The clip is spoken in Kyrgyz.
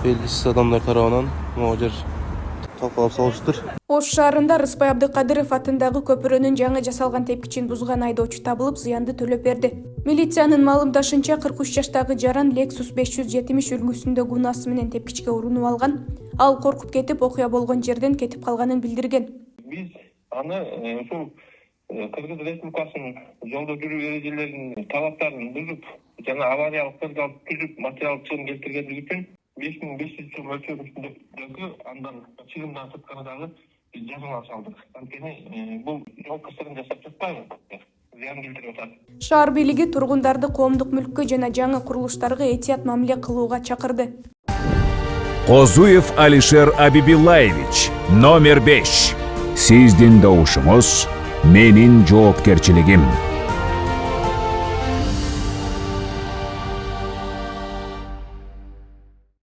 белгисиз адамдар тарабынан могу жер талкалап салышыптыр. Ош шаарында Рыспай Абдыкадыров атындагы көпүрөнүн жаңы жасалган тепкичин бузган айдоочу табылып, зыянды төлөп берди. Милициянын маалымдашынча 43 жаштагы жаран Lexus 570 үлгүсүндө гунасы менен тепкичке урунуп алган. Ал коркуп кетип, окуя болгон жерден кетип калганын билдирген. Биз аны ушул Кыргыз Республикасынын жолдо жүрүү эрежелеринин талаптарын бузуп, жана авариялык кырдаал түзүп, материалдык чыгым келтиргендиги үчүн 5500 сом мөлчөрүндөгү андан чыгымдан сырткары дагы биз жазалар салдык. Анткени бул жол кысырын жасап жатпайбы? Зыян келтирип атат. Шаар бийлиги тургундарды коомдук мүлккө жана жаңы курулуштарга этият мамиле кылууга чакырды. Козуев Алишер Абибиллаевич, номер 5. Сиздин добушуңуз менин жоопкерчилигим.